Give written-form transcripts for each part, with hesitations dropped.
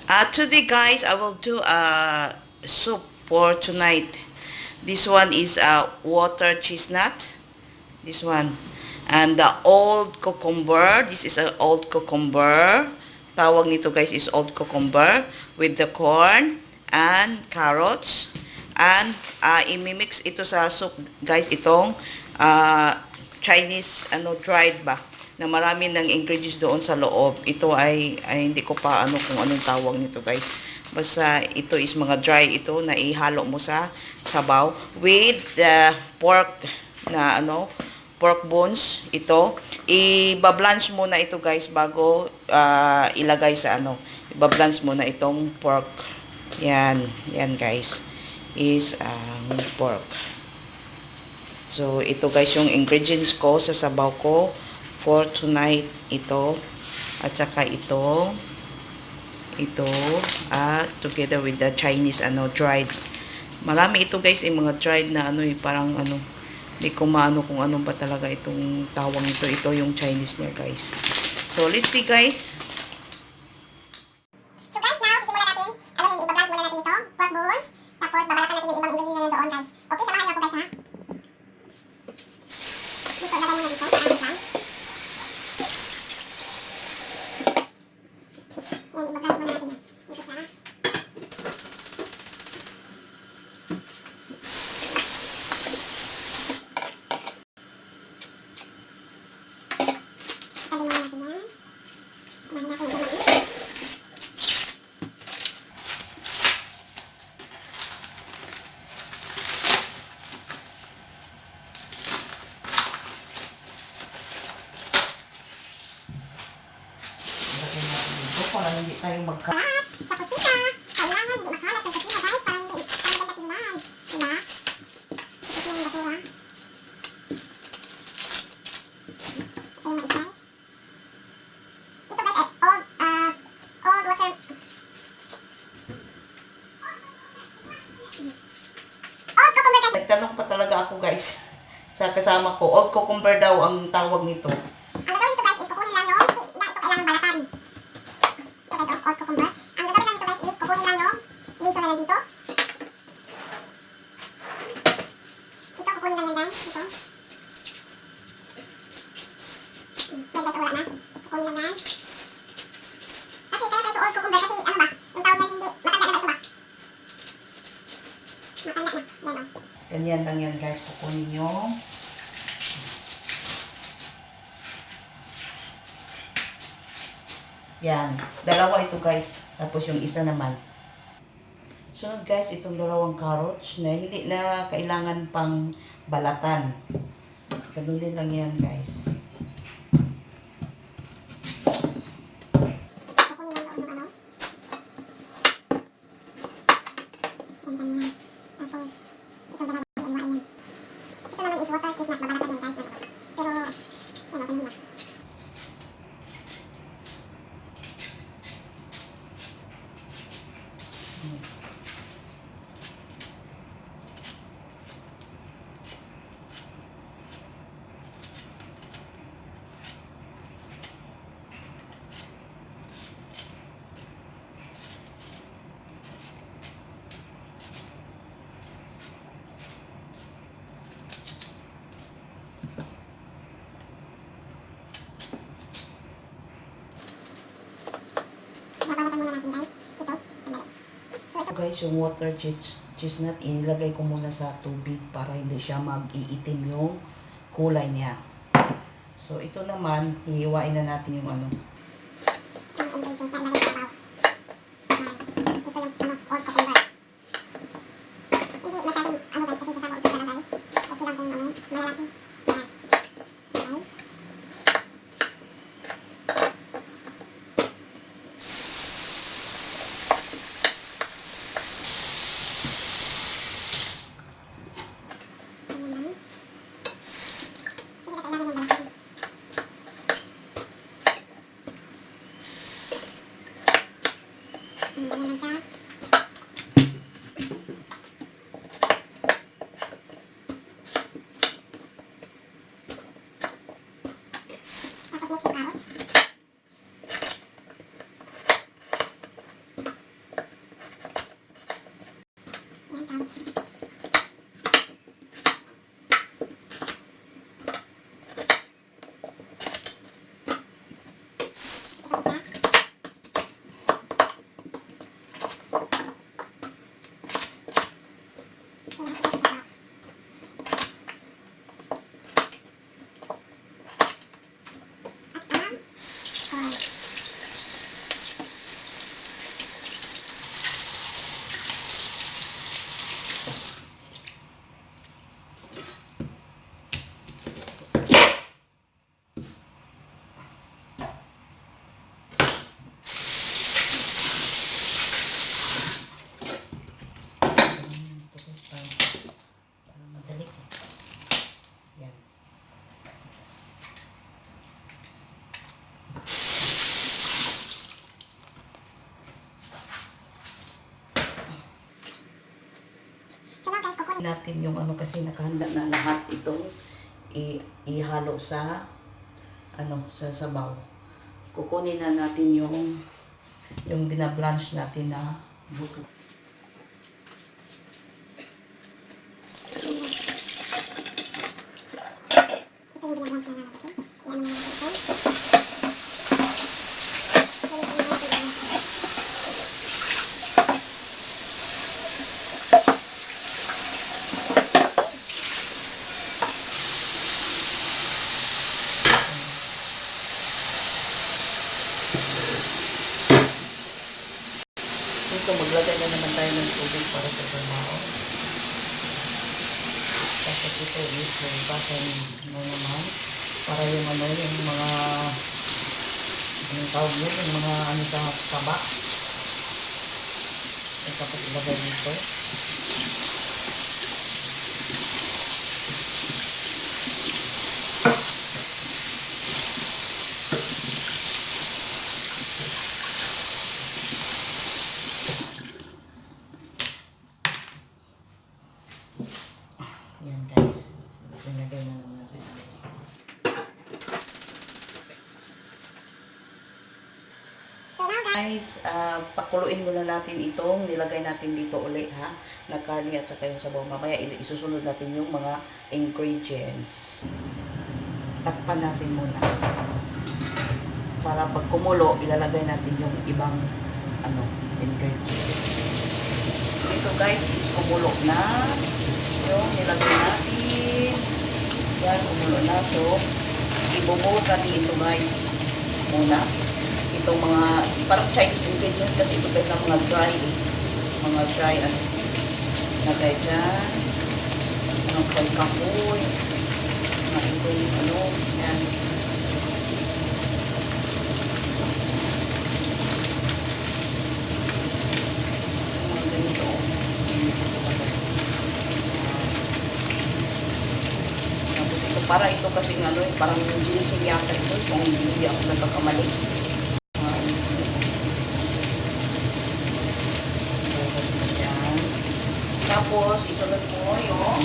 Today guys, I will do a soup for tonight. This one is water chestnut. This one. And the old cucumber. This is an old cucumber. Tawag nito guys is old cucumber with the corn and carrots. And imimix ito sa soup guys itong Chinese dried ba na marami ng ingredients doon sa loob. Ito ay hindi ko pa kung anong tawag nito guys. Basta ito is mga dry ito na ihalo mo sa sabaw with the pork na pork bones ito. Blanch muna ito guys bago ilagay sa blanch muna itong pork. Yan guys is pork. So ito guys yung ingredients ko sa sabaw ko for tonight. Ito at saka ito together with the Chinese dried. Marami ito guys yung mga dried na parang hindi ko maano kung ano ba talaga itong tawag nito. Ito yung Chinese niya guys. So let's see guys. So guys, now sisimula natin, i-balance muna natin ito, pork bones, tapos babalatan natin yung ibang ingredients na nandoon guys. Okay, samahan niyo ako guys ha. Dito, ilagay muna dito, ayos lang. Yan, i-balance muna natin dito sa para hindi tayo Lahat sa kusina, kailangan hindi makalat sa kusina guys para hindi maganda tingnan. Diba? Ito yung basura. Ito yung mais guys. Ito guys ay old water. Old cucumber guys. Nagtanong pa talaga ako guys sa kasama ko. Old cucumber daw ang tawag nito. Ang gagawin nito guys is kukunin lang yung ito kailangan balatan. Old cucumber. Ang gagawin lang nito guys is kukunin lang yung liso na nandito. Ito kukunin lang yan guys. Ito. Yan guys, wala na. Kukunin lang yan. Kasi kaya pa ito old cucumber kasi ano ba? Yung tawag yan hindi. Matanda na ba ito ba? Matanda na. Yan o. Ganyan lang yan guys. Kukunin nyo. Yan. Dalawa ito guys. Tapos yung isa naman. Sunod guys, itong dalawang carrots na hindi na kailangan pang balatan. Ganun din lang yan guys. Kukunin lang yung ano. Yan ganyan. Tapos ito dalawa yung iwain yan. Ito naman is water chestnut. Babalatan yan guys. Pero yan open muna. Babalatan muna natin guys. Ito. Sandali. So ito. Guys, yung water chestnut, inilagay ko muna sa tubig para hindi siya mag-iitim yung kulay niya. So, ito naman, hihiwain na natin yung Yung ingredients na ilagay sa sabaw. Yan. Ito yung old cucumber. Hindi masyadong guys kasi sa sabaw ito ilalagay. Okay lang kung malalaki. Yan. Guys. Ganyan lang. Hindi na kailangan yung balasan. Ganyan lang siya. Tapos mix yung carrots. Natin yung ano kasi nakahanda na lahat itong ihalo sa sa sabaw. Kukunin na natin yung binablanch natin na buto. Ito, maglagay na naman tayo ng tubig para sa sabaw. Tapos ito is nagbasan na naman para yung yung mga anong tawag yun, yung mga sa taba. Tapos ilagay dito. Yan guys. Ilagay na naman natin. Guys, pakuluin muna natin itong nilagay natin dito ulit ha, na karne at saka yung sabaw. Mamaya isusunod natin yung mga ingredients. Takpan natin muna. Para pag kumulo, ilalagay natin yung ibang ingredients. Ito guys, is kumulo na yung nilagay natin. Yan, kumulo na. So, ibubuhos natin ito guys muna. Itong mga, parang Chinese ingredients kasi ito guys na mga dry nagay dyan, mga kahoy, mga itong yan. Mga ganito. Tapos ito, para ito kasi parang ginseng yata ito, kung hindi ako nagkakamali. Tapos, isunod mo yung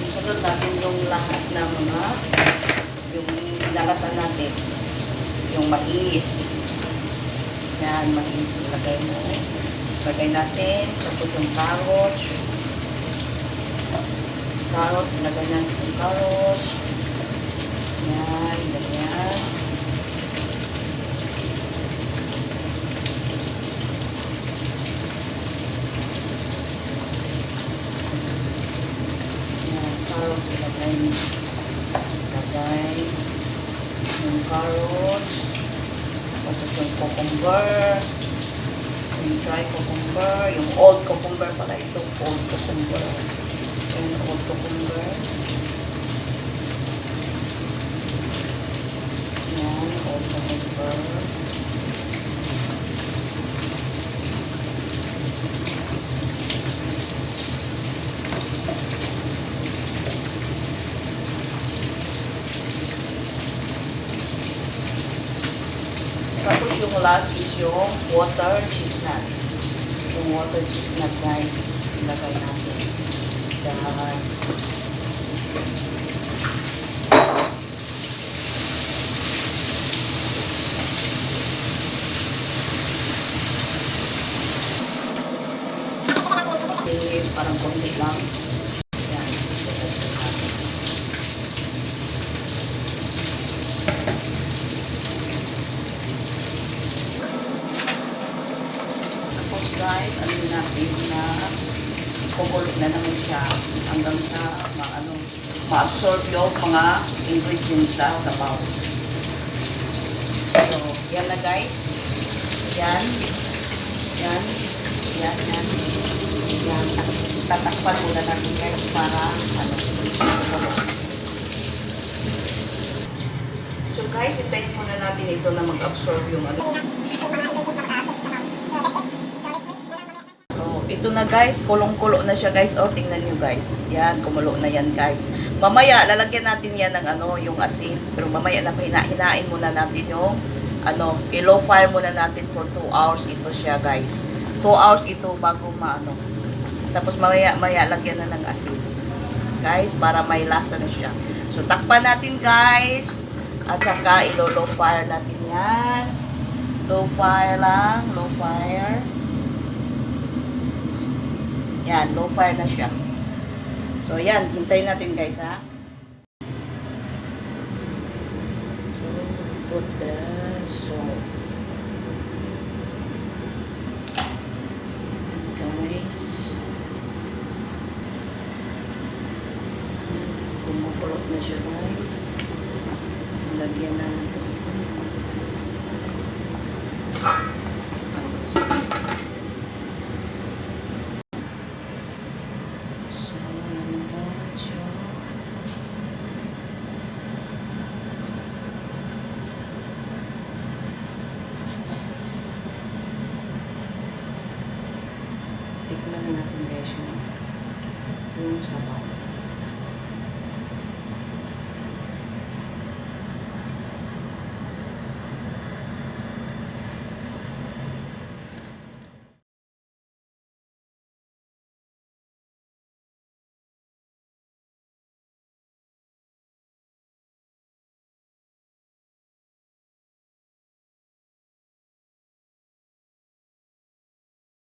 isunod natin yung lahat na yung nalatan natin. Yung mais. Yan, mais. Ilagay mo. Ilagay natin. Tapos yung carrots. Ilagay natin yung carrots. Yan, ganyan. Ilagay yung carrots, tapos yung cucumber, yung dry cucumber, yung old cucumber pala ito, old cucumber, yung old cucumber, yan, old cucumber. Tapos yung last is yung water chestnut. Yung water chestnut guys, ilagay natin. Dahil parang konti lang. Yan. Tapos guys, natin na kukulo na naman siya hanggang sa ma-absorb yung mga ingredients sa sabaw. So, yan na guys. Yan. Yan. Yan. Yan. Yan. Tatakpan muna natin guys para So guys, hintayin muna natin ito na mag-absorb yung ito na guys, kulong-kulo na siya guys. Oh, tingnan nyo guys. Yan, kumulo na yan guys. Mamaya, lalagyan natin yan ng yung asin. Pero mamaya na hinain muna natin yung i-low fire muna natin for 2 hours ito siya, guys. 2 hours ito bago maano. Tapos maya lagyan na ng asin. Guys, para may lasa na siya. So, takpan natin, guys. At saka, ilo-low fire natin yan. Low fire lang. Low fire. Yan, low fire na siya. So, yan. Hintayin natin, guys, ha. So, put the salt. Guys. Kumukulot na siya, guys. Lagyan na ng asin. So, nanagot siya. Tikman na natin, guys, yung sabaw.